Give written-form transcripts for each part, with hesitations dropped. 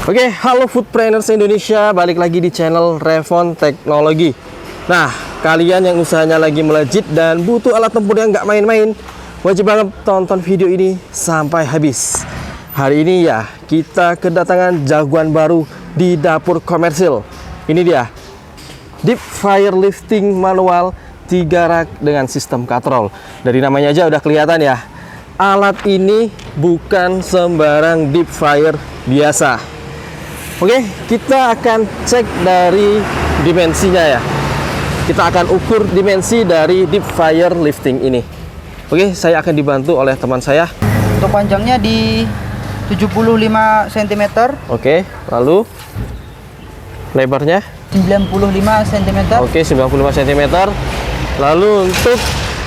Oke, halo Foodpreneurs Indonesia, balik lagi di channel Revon Teknologi. Nah, kalian yang usahanya lagi melejit dan butuh alat tempur yang nggak main-main, wajib banget tonton video ini sampai habis. Hari ini ya, kita kedatangan jagoan baru di dapur komersil. Ini dia, Deep Fryer Lifting Manual 3 rak dengan sistem katrol. Dari namanya aja udah kelihatan ya, alat ini bukan sembarang deep fryer biasa. Oke, kita akan cek dari dimensinya ya. Kita akan ukur dimensi dari deep fryer lifting ini. Oke, saya akan dibantu oleh teman saya. Untuk panjangnya di 75 cm. Oke, lalu lebarnya 95 cm. Oke, 95 cm. Lalu untuk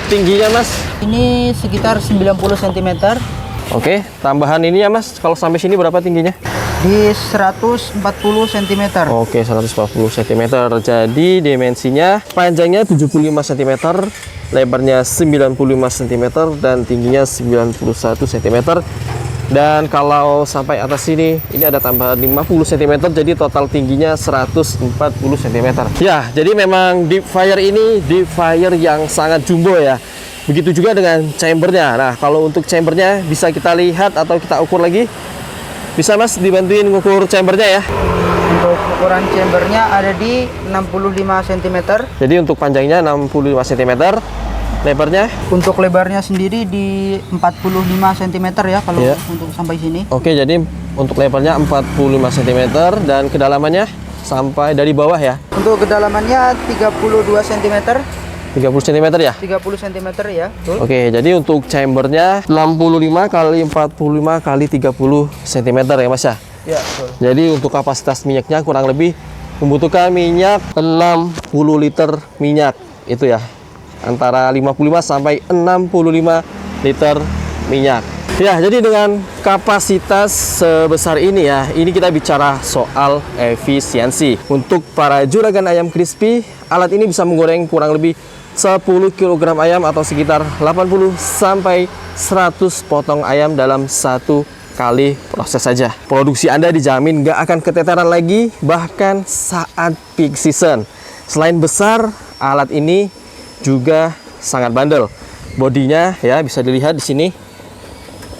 tingginya Mas? Ini sekitar 90 cm. Oke, tambahan ini ya Mas, kalau sampai sini berapa tingginya? Di 140 cm. Oke, 140 cm. Jadi dimensinya panjangnya 75 cm, lebarnya 95 cm, dan tingginya 91 cm. Dan kalau sampai atas sini, ini ada tambahan 50 cm, jadi total tingginya 140 cm. Ya, jadi memang deep fryer ini deep fryer yang sangat jumbo ya. Begitu juga dengan chambernya. Nah, kalau untuk chambernya bisa kita lihat atau kita ukur lagi. Bisa Mas dibantuin ngukur chambernya ya? Untuk ukuran chambernya ada di 65 cm. Jadi untuk panjangnya 65 cm, lebarnya? Untuk lebarnya sendiri di 45 cm ya kalau untuk sampai sini. Oke, jadi untuk lebarnya 45 cm dan kedalamannya sampai dari bawah ya? Untuk kedalamannya 32 cm. 30 cm ya? 30 cm ya. Betul. Oke, jadi untuk chambernya 65 kali 45 kali 30 cm ya Mas ya? Ya, betul. Jadi untuk kapasitas minyaknya kurang lebih membutuhkan minyak 60 liter minyak itu ya. Antara 55 sampai 65 liter minyak. Ya, jadi dengan kapasitas sebesar ini ya, ini kita bicara soal efisiensi. Untuk para juragan ayam crispy, alat ini bisa menggoreng kurang lebih 10 kg ayam atau sekitar 80 sampai 100 potong ayam dalam satu kali proses saja. Produksi Anda dijamin nggak akan keteteran lagi bahkan saat peak season. Selain besar, alat ini juga sangat bandel. Bodinya ya bisa dilihat di sini.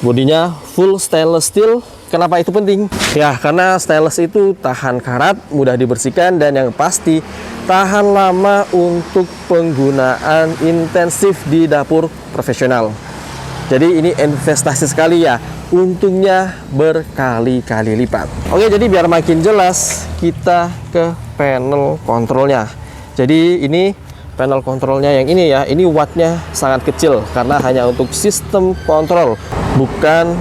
Bodinya full stainless steel. Kenapa itu penting? Ya, karena stainless itu tahan karat, mudah dibersihkan, dan yang pasti tahan lama untuk penggunaan intensif di dapur profesional. Jadi ini investasi sekali ya, untungnya berkali-kali lipat. Oke, jadi biar makin jelas, kita ke panel kontrolnya. Jadi ini panel kontrolnya yang ini ya, ini wattnya sangat kecil karena hanya untuk sistem kontrol, bukan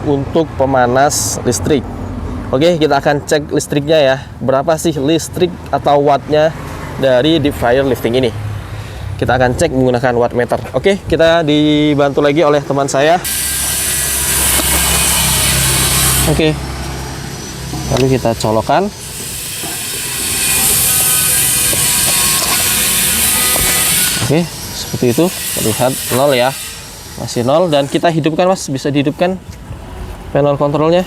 untuk pemanas listrik. Oke, kita akan cek listriknya ya. Berapa sih listrik atau wattnya dari deep fryer lifting ini? Kita akan cek menggunakan wattmeter. Oke, kita dibantu lagi oleh teman saya. Oke, lalu kita colokan. Oke, seperti itu. Terlihat 0 ya, masih 0. Dan kita hidupkan Mas, bisa dihidupkan panel kontrolnya.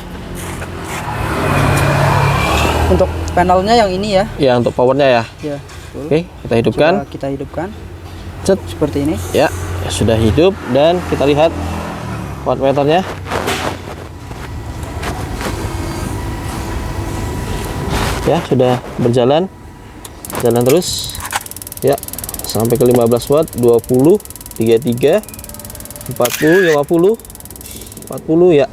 Untuk panelnya yang ini ya. Ya, untuk powernya ya. Ya. Betul. Oke, kita hidupkan. Coba kita hidupkan. Cet. Seperti ini. Ya, sudah hidup dan kita lihat wattmeternya. Ya, sudah berjalan. Jalan terus. Ya, sampai ke 15 watt, 20, 33, 40, 50, 40 ya.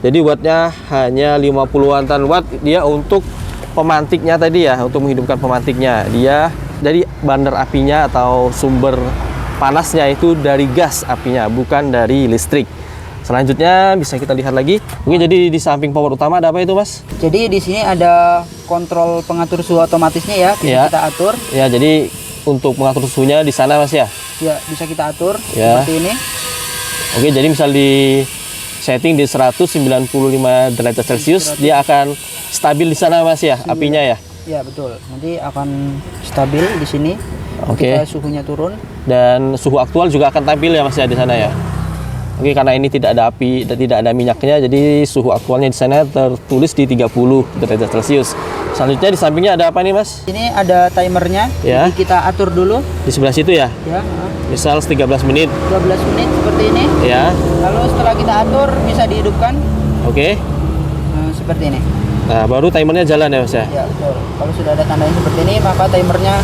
Jadi wattnya hanya 50-an watt dia untuk pemantiknya tadi ya, untuk menghidupkan pemantiknya. Dia dari bandar apinya atau sumber panasnya itu dari gas apinya, bukan dari listrik. Selanjutnya bisa kita lihat lagi. Mungkin jadi di samping power utama ada apa itu Mas? Jadi di sini ada kontrol pengatur suhu otomatisnya ya, bisa kita atur. Ya, jadi untuk mengatur suhunya di sana Mas ya? Ya, bisa kita atur ya, seperti ini. Oke, jadi misal di setting di 195 derajat Celcius, dia akan stabil di sana Mas ya, apinya ya? Ya, betul. Nanti akan stabil di sini. Ketika suhunya turun. Dan suhu aktual juga akan tampil ya Mas ya di sana ya? Oke, karena ini tidak ada api dan tidak ada minyaknya, jadi suhu aktualnya di sana tertulis di 30 derajat Celcius. Selanjutnya di sampingnya ada apa nih, Mas? Ini ada timernya, Ya. jadi kita atur dulu. Di sebelah situ ya. Ya, Misal 13 menit. 12 menit seperti ini. Ya. Lalu setelah kita atur bisa dihidupkan Oke. seperti ini. Nah, baru timernya jalan ya, Mas ya. Ya betul. Kalau sudah ada tandanya seperti ini, maka timernya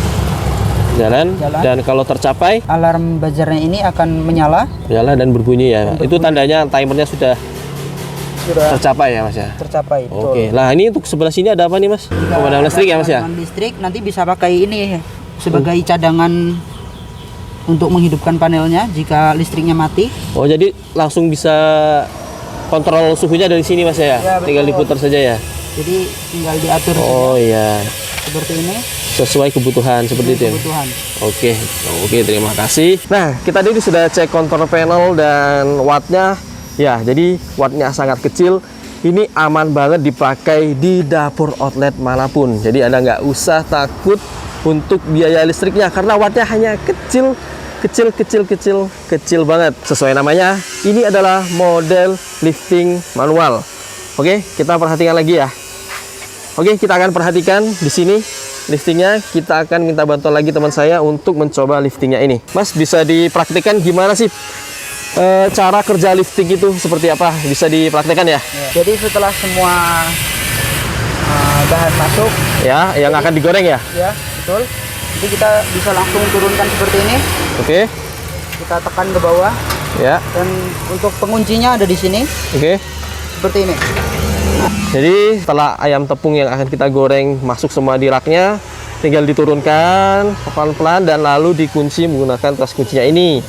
Jalan. Jalan. Dan kalau tercapai, alarm buzzernya ini akan menyala. nyala dan berbunyi ya. Itu tandanya timernya sudah tercapai ya, Mas ya. Tercapai. Betul. Oke. Nah, ini untuk sebelah sini ada apa nih, Mas? Pemadam listrik ya, Mas ya. Pemadam listrik nanti bisa pakai ini sebagai cadangan untuk menghidupkan panelnya jika listriknya mati. Oh, jadi langsung bisa kontrol suhunya dari sini, Mas ya. Ya, betul. Tinggal diputar saja ya. Jadi tinggal diatur Oh iya. seperti ini. Sesuai kebutuhan seperti itu ya. Kebutuhan. Oke, terima kasih. Nah, kita tadi sudah cek kontrol panel dan wattnya. Ya, jadi wattnya sangat kecil. Ini aman banget dipakai di dapur outlet manapun. Jadi Anda nggak usah takut untuk biaya listriknya karena wattnya hanya kecil banget. Sesuai namanya, ini adalah model lifting manual. Oke, kita perhatikan lagi ya. Oke, kita akan perhatikan di sini liftingnya. Kita akan minta bantuan lagi teman saya untuk mencoba liftingnya ini. Mas, bisa dipraktikkan gimana sih cara kerja lifting itu seperti apa? Bisa dipraktikkan ya? Jadi setelah semua bahan masuk, Ya, yang akan digoreng ya? ya betul. Jadi kita bisa langsung turunkan seperti ini. Oke, Kita tekan ke bawah ya, dan untuk penguncinya ada di sini oke. seperti ini. Jadi setelah ayam tepung yang akan kita goreng masuk semua di raknya, tinggal diturunkan pelan-pelan dan lalu dikunci menggunakan tas kuncinya ini.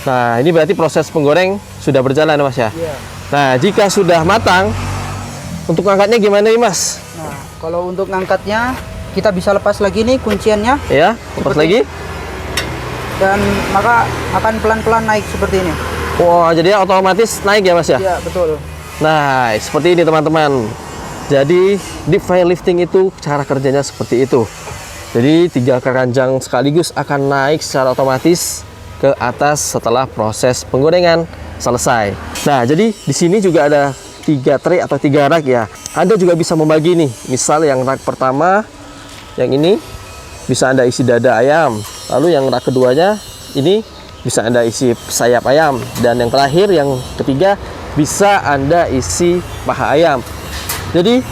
Nah, ini berarti proses penggoreng sudah berjalan, Mas ya. Iya. Nah, jika sudah matang, untuk angkatnya gimana nih, Mas? Nah, kalau untuk ngangkatnya kita bisa lepas lagi nih kunciannya Ya, lepas lagi. dan maka akan pelan-pelan naik seperti ini. Wah, jadi otomatis naik ya, Mas ya? Iya, betul. Nah, seperti ini teman-teman. Jadi deep fire lifting itu cara kerjanya seperti itu. Jadi 3 keranjang sekaligus akan naik secara otomatis ke atas setelah proses penggorengan selesai. Nah, jadi di sini juga ada 3 tray atau 3 rak ya. Anda juga bisa membagi nih. Misal yang rak pertama, yang ini bisa Anda isi dada ayam. Lalu yang rak keduanya ini bisa Anda isi sayap ayam. Dan yang terakhir, yang ketiga, bisa Anda isi paha ayam. Jadi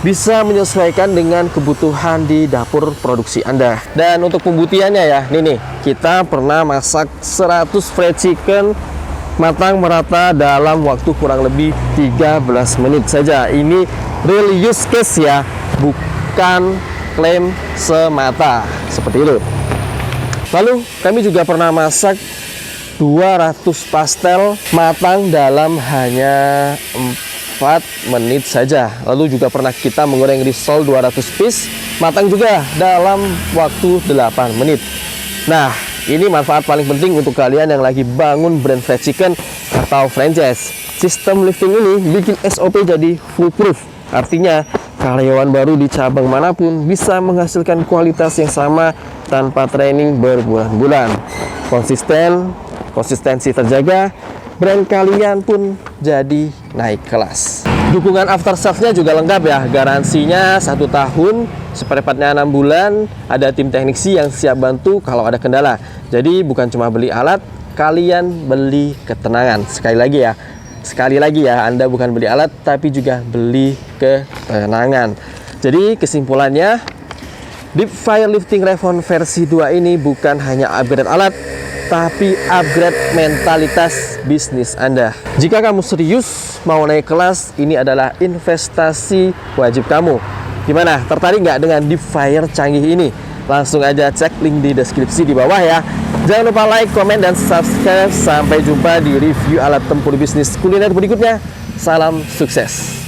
bisa menyesuaikan dengan kebutuhan di dapur produksi Anda. Dan untuk pembutihannya ya, nih kita pernah masak 100 fried chicken matang merata dalam waktu kurang lebih 13 menit saja. Ini real use case ya, bukan klaim semata seperti itu. Lalu kami juga pernah masak 200 pastel matang dalam hanya 4 menit saja. Lalu juga pernah kita menggoreng risol 200 piece matang juga dalam waktu 8 menit. Nah, ini manfaat paling penting untuk kalian yang lagi bangun brand fried chicken atau franchise. Sistem lifting ini bikin SOP jadi foolproof. Artinya, karyawan baru di cabang manapun bisa menghasilkan kualitas yang sama tanpa training berbulan-bulan. Konsistensi terjaga, brand kalian pun jadi naik kelas. Dukungan after sales-nya juga lengkap ya, garansinya 1 tahun, spare part-nya 6 bulan, ada tim teknisi yang siap bantu kalau ada kendala. Jadi bukan cuma beli alat, kalian beli ketenangan. Sekali lagi ya, Anda bukan beli alat, tapi juga beli ketenangan. Jadi kesimpulannya, Deep Fire Lifting Revon versi 2 ini bukan hanya upgrade alat, tapi upgrade mentalitas bisnis Anda. Jika kamu serius mau naik kelas, ini adalah investasi wajib kamu. Gimana? Tertarik nggak dengan Deep Fire canggih ini? Langsung aja cek link di deskripsi di bawah ya. Jangan lupa like, komen, dan subscribe. Sampai jumpa di review alat tempur bisnis kuliner berikutnya. Salam sukses.